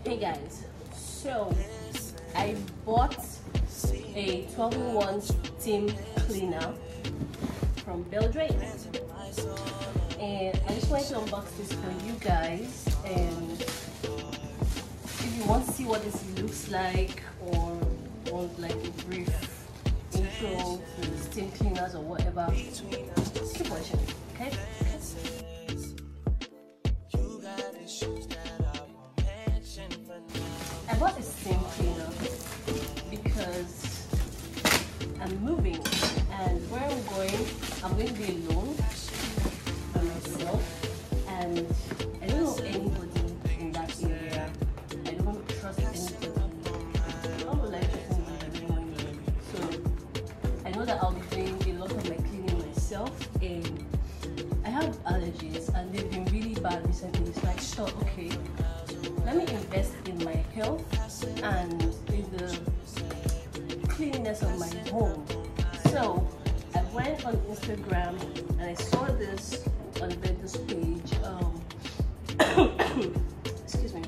Hey guys, so I bought a 12-in-1 steam cleaner from Beldray, and I just wanted to unbox this for you guys. And if you want to see what this looks like, or want like a brief intro to steam cleaners or whatever, keep watching, okay? I bought a steam cleaner because I'm moving, and where I'm going to be alone by myself, and I don't know anybody in that area. I don't trust anybody. I would like to think that everyone knows. So I know that I'll be doing a lot of my cleaning myself, and I have allergies and they've been really bad recently. So I thought, okay, let me invest in my health and in the cleanliness of my home. So I went on Instagram and I saw this on Brenda's page. Excuse me.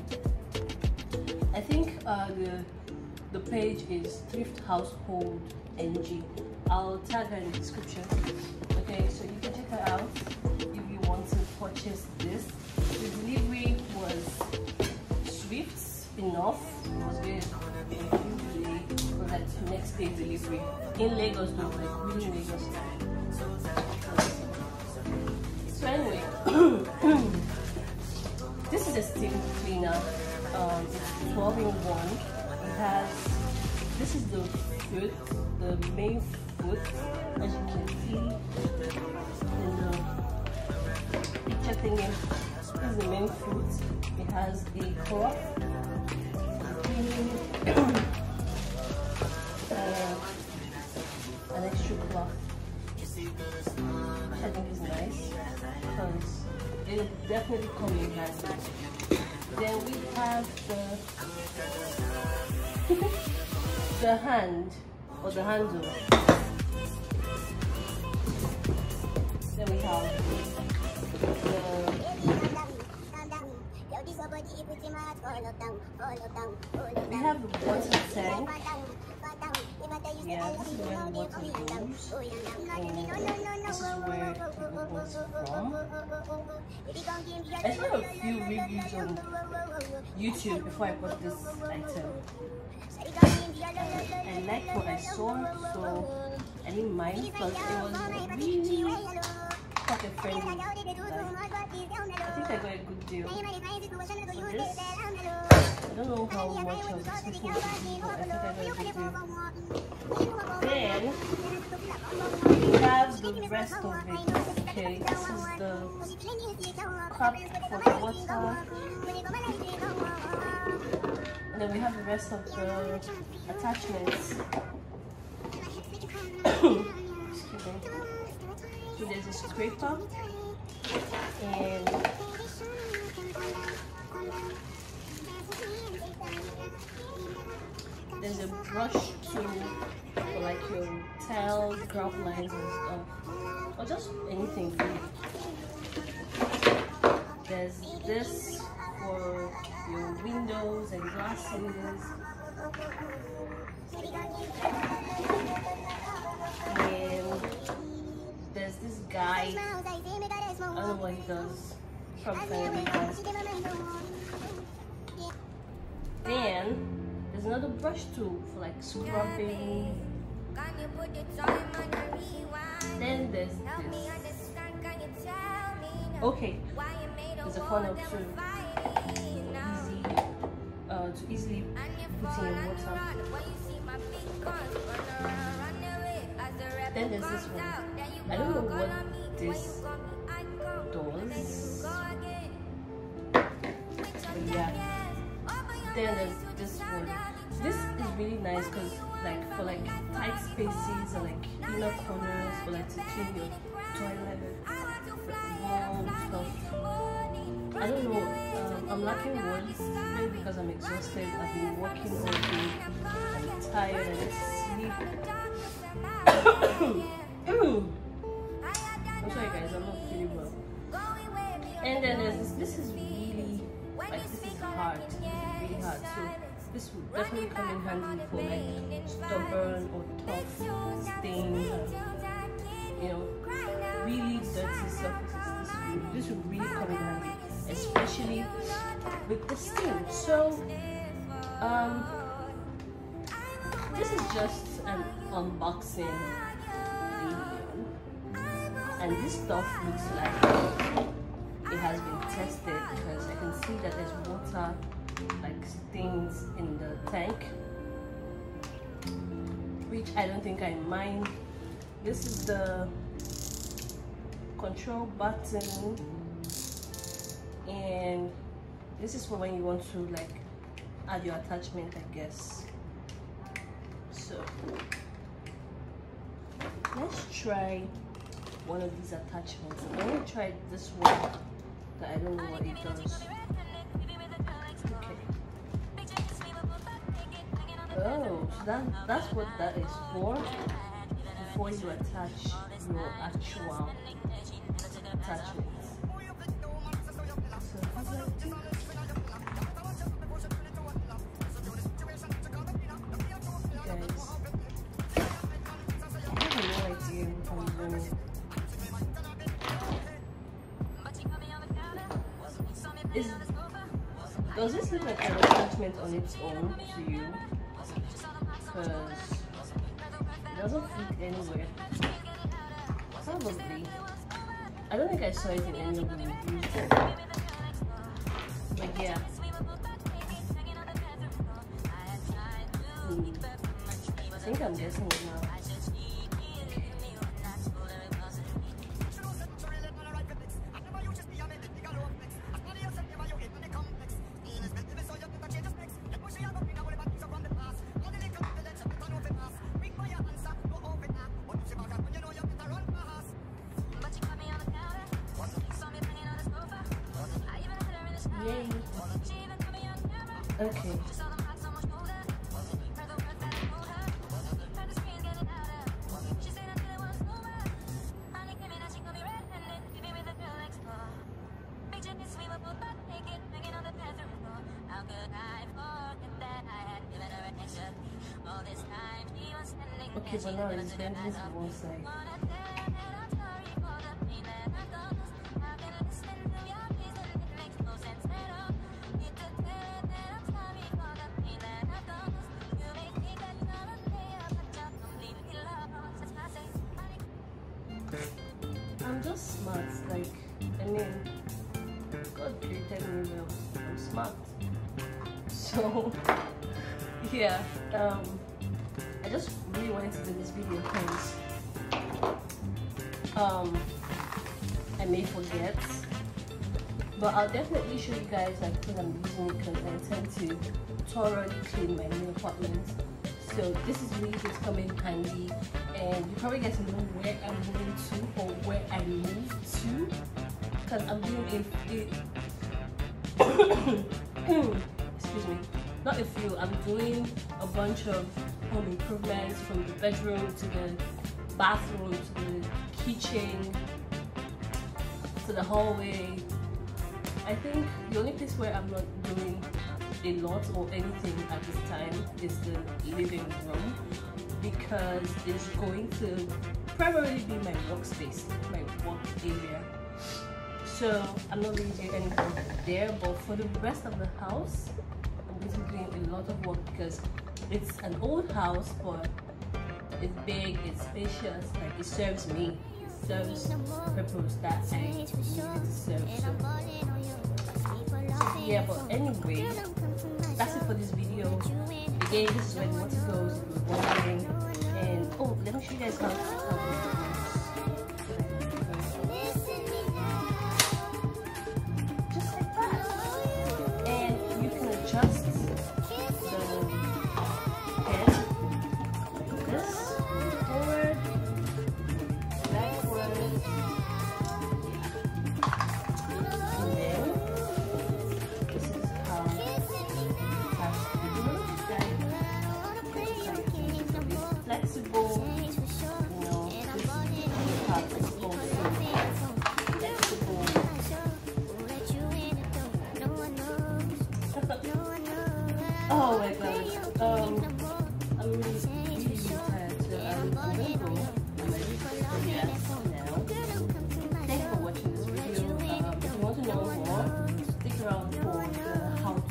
I think the page is Thrift Household NG. I'll tag her in the description. Okay, so you can check her out if you want to purchase this. The delivery was swift enough. It was very delayed for like next day delivery in Lagos, though, like really Lagos time. So anyway, this is a steam cleaner. It's 12-in-1. It has, this is the foot, the main foot, as you can see in the picture thingy. This is the main foot. It has a cloth, an extra cloth, which I think is nice because it definitely comes in handy. Then we have the hand, or the handle. Then we have the water tank. Yeah, this is where the water goes, and this is where it goes from. I saw a few reviews on YouTube before I bought this item. I liked what I saw, so I didn't mind because it was really pocket friendly. Like, I think I got a good deal for this. I don't know how much I was expecting to be, but I think I got a good deal. Then we have the rest of it. Okay, this is the cup for the water. And then we have the rest of the attachments. Excuse me. So there's a scraper, and there's a brush tool for like your tiles, grout lines and stuff, or just anything really. There's this for your windows and glasses. And there's this guy, I don't know what he does, from family house. Then there's another brush tool for like scrubbing. Then there's this. Okay, there's a funnel too, to easily put in your water. Then there's this one. I don't know what this does, but yeah. Then there's this one. This is really nice because like for like tight spaces or like inner corners, or like to clean your toilet, stuff. I don't know. I'm lacking words, maybe because I'm exhausted. I've been working all day. I'm tired. I need to sleep. I'm sorry guys, I'm not feeling well. And then there's this is really, like, this is hard, really hard. that. So this would definitely come in handy for like stubborn or tough stains, you know, really dirty surfaces. This would really come in handy, especially with the stain. So this is just an unboxing video, and this stuff looks like it has been tested, because I can see that there's water like stains in the tank, which I don't think I mind. This is the control button, and this is for when you want to like add your attachment, I guess. So let's try one of these attachments. I'm going to try this one, but I don't know what it does. Okay. Oh, so that's what that is for, before you attach your actual attachments. So how do I do this? Does this look like an attachment on its own to you? Because it doesn't fit anywhere. Probably. I don't think I saw it in any of the reviews. But yeah. I think I'm guessing it now. Yay. Okay. Okay, but now it's bending to one side. I'm just smart, like, I mean, God created me well, I'm smart. So, yeah, I just really wanted to do this video because I may forget, but I'll definitely show you guys like when I'm using it, because I intend to thoroughly clean my new apartment. So this is really just come in handy, and you probably get to know where I'm moving to or where I moved to, because I'm doing excuse me, not a few, I'm doing a bunch of home improvements, from the bedroom to the bathroom to the kitchen to the hallway. I think the only place where I'm not doing a lot or anything at this time is the living room, because it's going to primarily be my workspace, my work area. So I'm not really doing anything there, but for the rest of the house, I'm going to be doing a lot of work, because it's an old house, but it's big, it's spacious, like it serves me, it serves the purpose that I need it to serve. So yeah, but anyway, that's it for this video. Again, this is where the water goes, if you're wondering. And oh, let me show you guys how it works. Just like that. And you can adjust the head like this, forward, backwards, and then this is how it's flexible, you know, this part is also flexible. Oh my gosh. I'm really tired, so I'm gonna go. I'm ready to yes now. Thanks for watching this video. If you want to know more, stick around for the how to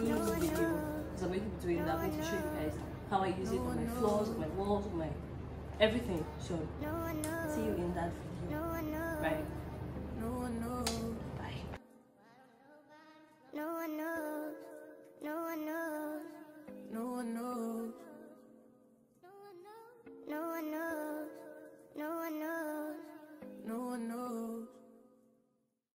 use video. Because I'm going to be doing that. I'm going to show you guys how I use it on my floors, on my walls, on my everything. So see you in that video. Right. Bye. No one knows.